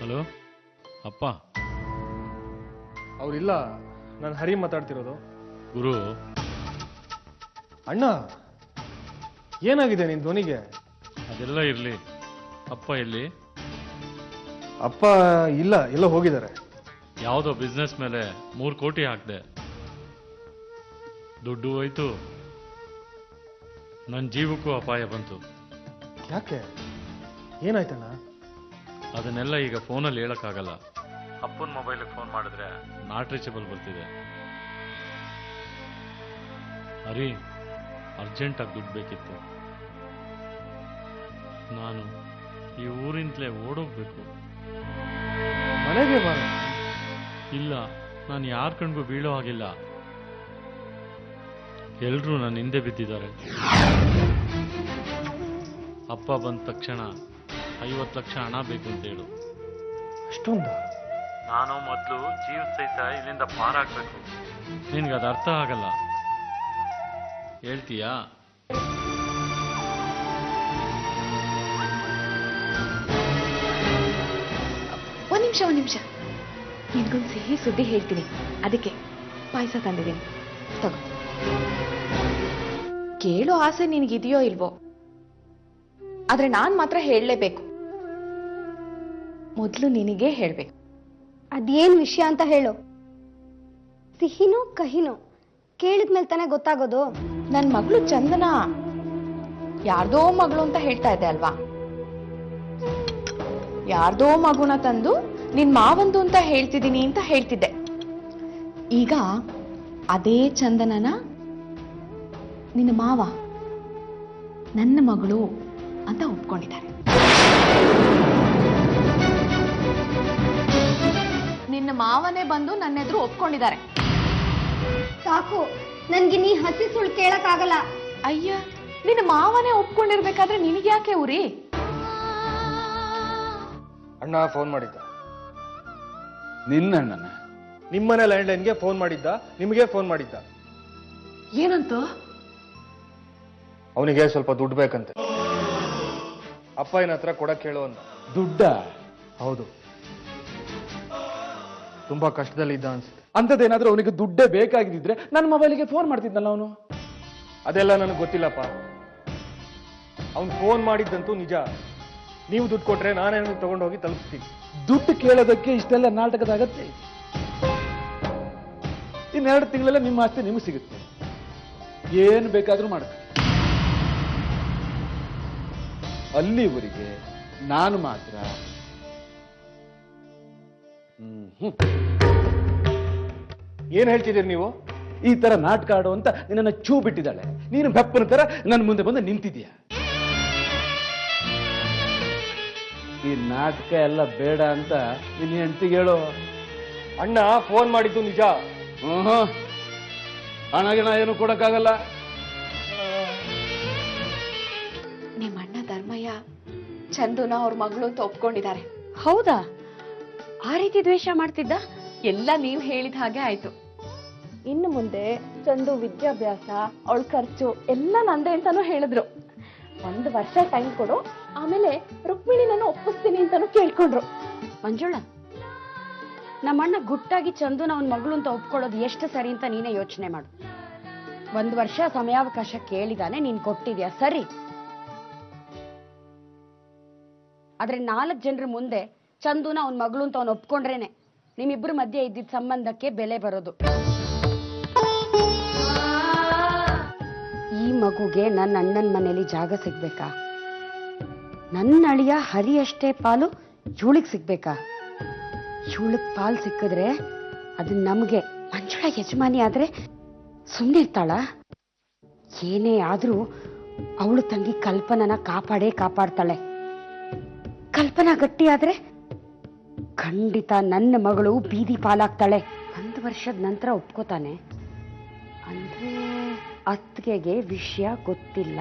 Hello ಅಪ್ಪ. ಅವ್ರಿಲ್ಲ, ನಾನು ಹರಿ ಮಾತಾಡ್ತಿರೋದು. ಗುರು. ಅಣ್ಣ, ಏನಾಗಿದೆ ನಿನ್ ಧ್ವನಿಗೆ? ಅದೆಲ್ಲ ಇರ್ಲಿ, ಅಪ್ಪ ಎಲ್ಲಿ? ಅಪ್ಪ ಇಲ್ಲ, ಎಲ್ಲೋ ಹೋಗಿದ್ದಾರೆ. ಯಾವುದೋ ಬಿಸ್ನೆಸ್ ಮೇಲೆ 3 ಕೋಟಿ ಹಾಕಿದೆ, ದುಡ್ಡು ಹೋಯ್ತು, ನನ್ನ ಜೀವಕ್ಕೂ ಅಪಾಯ ಬಂತು. ಯಾಕೆ, ಏನಾಯ್ತಣ್ಣ? ಅದನ್ನೆಲ್ಲ ಈಗ ಫೋನಲ್ಲಿ ಹೇಳಕ್ಕಾಗಲ್ಲ. ಅಪ್ಪನ ಮೊಬೈಲಿಗೆ ಫೋನ್ ಮಾಡಿದ್ರೆ ನಾಟ್ ರೀಚಬಲ್ ಬರ್ತಿದೆ. ಹರಿ, ಅರ್ಜೆಂಟಾಗಿ ದುಡ್ಡು ಬೇಕಿತ್ತು. ನಾನು ಈ ಊರಿಂದಲೇ ಓಡೋಗ್ಬೇಕು. ಮನೆಗೆ ಬಾರ. ಇಲ್ಲ, ನಾನು ಯಾರ ಕಣ್ಗೂ ಬೀಳೋ ಹಾಗಿಲ್ಲ. ಎಲ್ರೂ ನನ್ನ ಹಿಂದೆ ಬಿದ್ದಿದ್ದಾರೆ. ಅಪ್ಪ ಬಂದ ತಕ್ಷಣ 50 ಲಕ್ಷ ಹಣ ಬೇಕು ಅಂತ ಹೇಳು. ಅಷ್ಟೊಂದ? ನಾನು ಮೊದಲು ಜೀವ ಸಹಿತ ಇಲ್ಲಿಂದ ಪಾರಾಗಬೇಕು. ನಿನ್ಗದು ಅರ್ಥ ಆಗಲ್ಲ, ಹೇಳ್ತೀಯಾ? ಒಂದ್ ನಿಮಿಷ ನಿನ್ಗೊಂದು ಸಿಹಿ ಸುದ್ದಿ ಹೇಳ್ತೀನಿ. ಅದಕ್ಕೆ ಪಾಯಸ ತಂದಿದ್ದೀನಿ, ತಗೋ. ಕೇಳೋ ಆಸೆ ನಿನಗಿದೆಯೋ ಇಲ್ವೋ, ಆದ್ರೆ ನಾನ್ ಮಾತ್ರ ಹೇಳಲೇಬೇಕು. ಮೊದಲು ನಿನಗೆ ಹೇಳ್ಬೇಕು. ಅದೇನ್ ವಿಷಯ ಅಂತ ಹೇಳು. ಸಿಹಿನೋ ಕಹಿನೋ ಕೇಳಿದ್ಮೇಲೆ ತಾನೇ ಗೊತ್ತಾಗೋದು. ನನ್ ಮಗಳು ಚಂದನ ಯಾರ್ದೋ ಮಗಳು ಅಂತ ಹೇಳ್ತಾ ಇದ್ದೆ ಅಲ್ವಾ? ಯಾರ್ದೋ ಮಗುನ ತಂದು ನಿನ್ ಮಾವಂದು ಅಂತ ಹೇಳ್ತಿದ್ದೀನಿ ಅಂತ ಹೇಳ್ತಿದ್ದೆ. ಈಗ ಅದೇ ಚಂದನನ ನಿನ್ನ ಮಾವ ನನ್ನ ಮಗಳು ಅಂತ ಒಪ್ಕೊಂಡಿದ್ದಾರೆ. ನಿನ್ನ ಮಾವನೇ ಬಂದು ನನ್ನ ಎದುರು ಒಪ್ಕೊಂಡಿದ್ದಾರೆ. ಸಾಕು, ನನ್ಗೆ ನೀ ಹಸಿ ಸುಳ್ಳು ಕೇಳಕ್ ಆಗಲ್ಲ. ಅಯ್ಯ, ನಿನ್ನ ಮಾವನೇ ಒಪ್ಕೊಂಡಿರ್ಬೇಕಾದ್ರೆ ನಿನಗೆ ಯಾಕೆ ಉರಿ? ಅಣ್ಣ ಫೋನ್ ಮಾಡಿದ್ದ. ನಿನ್ನಣ್ಣನ? ನಿಮ್ಮನೆ ಲ್ಯಾಂಡ್ಲೈನ್ಗೆ ಫೋನ್ ಮಾಡಿದ್ದ, ನಿಮಗೆ ಫೋನ್ ಮಾಡಿದ್ದ. ಏನಂತ? ಅವನಿಗೆ ಸ್ವಲ್ಪ ದುಡ್ಡು ಬೇಕಂತೆ. ಅಪ್ಪ ಏನ ಹತ್ರ ಕೊಡಕ್ ಹೇಳು ಅಂದ. ದುಡ್ಡ? ಹೌದು, ತುಂಬಾ ಕಷ್ಟದಲ್ಲಿದ್ದ ಅನ್ಸುತ್ತೆ. ಅಂತದೇನಾದ್ರೂ ಅವನಿಗೆ ದುಡ್ಡೇ ಬೇಕಾಗಿದ್ದಿದ್ರೆ ನನ್ನ ಮೊಬೈಲಿಗೆ ಫೋನ್ ಮಾಡ್ತಿದ್ನಲ್ಲ ಅವನು. ಅದೆಲ್ಲ ನನಗೆ ಗೊತ್ತಿಲ್ಲಪ್ಪ. ಅವನು ಫೋನ್ ಮಾಡಿದ್ದಂತೂ ನಿಜ. ನೀವು ದುಡ್ಡು ಕೊಟ್ರೆ ನಾನೇ ತಗೊಂಡೋಗಿ ತಲುಪಿಸ್ತೀನಿ. ದುಡ್ಡು ಕೇಳೋದಕ್ಕೆ ಇಷ್ಟೆಲ್ಲ ನಾಟಕದ ಅಗತ್ಯ ಇದೆ. ಇನ್ನೆರಡು ತಿಂಗಳೆಲ್ಲ ನಿಮ್ಮ ಆಸ್ತಿ ನಿಮಗೆ ಸಿಗುತ್ತೆ, ಏನು ಬೇಕಾದ್ರೂ ಮಾಡ್ತೀವಿ. ಅಲ್ಲಿವರೆಗೆ ನಾನು ಮಾತ್ರ ಏನ್ ಹೇಳ್ತಿದ್ದೀರಿ ನೀವು? ಈ ತರ ನಾಟಕ ಆಡೋ ಅಂತ ನಿನ್ನನ್ನು ಚೂ ಬಿಟ್ಟಿದ್ದಾಳೆ. ನೀನು ಬೆಪ್ಪನ ತರ ನನ್ನ ಮುಂದೆ ಬಂದು ನಿಂತಿದ್ದೀಯ. ಈ ನಾಟಕ ಎಲ್ಲ ಬೇಡ ಅಂತ ನಿನ್ನ ಹೆಂಡತಿಗೆ ಹೇಳು. ಅಣ್ಣ ಫೋನ್ ಮಾಡಿದ್ದು ನಿಜ. ಹಣ ಗಿಣ ಏನು ಕೊಡಕ್ಕಾಗಲ್ಲ. ನಿಮ್ಮ ಅಣ್ಣ ಧರ್ಮಯ್ಯ ಚಂದುನ ಅವ್ರ ಮಗಳು ಅಂತ ಒಪ್ಕೊಂಡಿದ್ದಾರೆ. ಹೌದಾ? ಆ ರೀತಿ ದ್ವೇಷ ಮಾಡ್ತಿದ್ದ? ಎಲ್ಲ ನೀವ್ ಹೇಳಿದ ಹಾಗೆ ಆಯ್ತು. ಇನ್ನು ಮುಂದೆ ಚಂದು ವಿದ್ಯಾಭ್ಯಾಸ, ಅವಳ ಖರ್ಚು ಎಲ್ಲ ನಂದೆ ಅಂತಾನು ಹೇಳಿದ್ರು. 1 ವರ್ಷ ಟೈಮ್ ಕೊಡು, ಆಮೇಲೆ ರುಕ್ಮಿಣಿ ನಾನು ಒಪ್ಪಿಸ್ತೀನಿ ಅಂತಾನು ಕೇಳ್ಕೊಂಡ್ರು. ಮಂಜುಳ, ನಮ್ಮಣ್ಣ ಗುಟ್ಟಾಗಿ ಚಂದುನ ಅವನ ಮಗಳು ಅಂತ ಒಪ್ಕೊಳ್ಳೋದು ಎಷ್ಟು ಸರಿ ಅಂತ ನೀನೇ ಯೋಚನೆ ಮಾಡು. 1 ವರ್ಷ ಸಮಯಾವಕಾಶ ಕೇಳಿದಾನೆ, ನೀನ್ ಕೊಟ್ಟಿದ್ಯಾ, ಸರಿ. ಆದ್ರೆ 4 ಜನರ ಮುಂದೆ ಚಂದುನ ಅವನ ಮಗಳು ಅಂತ ಅವನು ಒಪ್ಕೊಂಡ್ರೇನೆ ನಿಮ್ಮಿಬ್ರು ಮಧ್ಯೆ ಇದ್ದಿದ್ದ ಸಂಬಂಧಕ್ಕೆ ಬೆಲೆ ಬರೋದು. ಈ ಮಗುಗೆ ನನ್ನ ಅಣ್ಣನ ಮನೇಲಿ ಜಾಗ ಸಿಗ್ಬೇಕಾ? ನನ್ನ ಅಳಿಯ ಹರಿ ಅಷ್ಟೇ ಪಾಲು ಇವಳಿಗೆ ಸಿಗ್ಬೇಕಾ? ಇವಳಿಗೆ ಪಾಲು ಸಿಕ್ಕಿದ್ರೆ ಅದು ನಮಗೆ. ಮಂಜುಳ ಯಜಮಾನಿ ಆದ್ರೆ ಸುಮ್ಮನೆ ಇರ್ತಾಳ? ಏನೇ ಆದ್ರೂ ಅವಳು ತಂಗಿ ಕಲ್ಪನನ ಕಾಪಾಡ್ತಾಳೆ. ಕಲ್ಪನಾ ಗಟ್ಟಿ ಆದ್ರೆ ಖಂಡಿತ ನನ್ನ ಮಗಳು ಬೀದಿ ಪಾಲಾಗ್ತಾಳೆ. 1 ವರ್ಷದ ನಂತರ ಒಪ್ಕೋತಾನೆ ಅಂದ್ರೆ ಅತ್ತಿಗೆಗೆ ವಿಷಯ ಗೊತ್ತಿಲ್ಲ.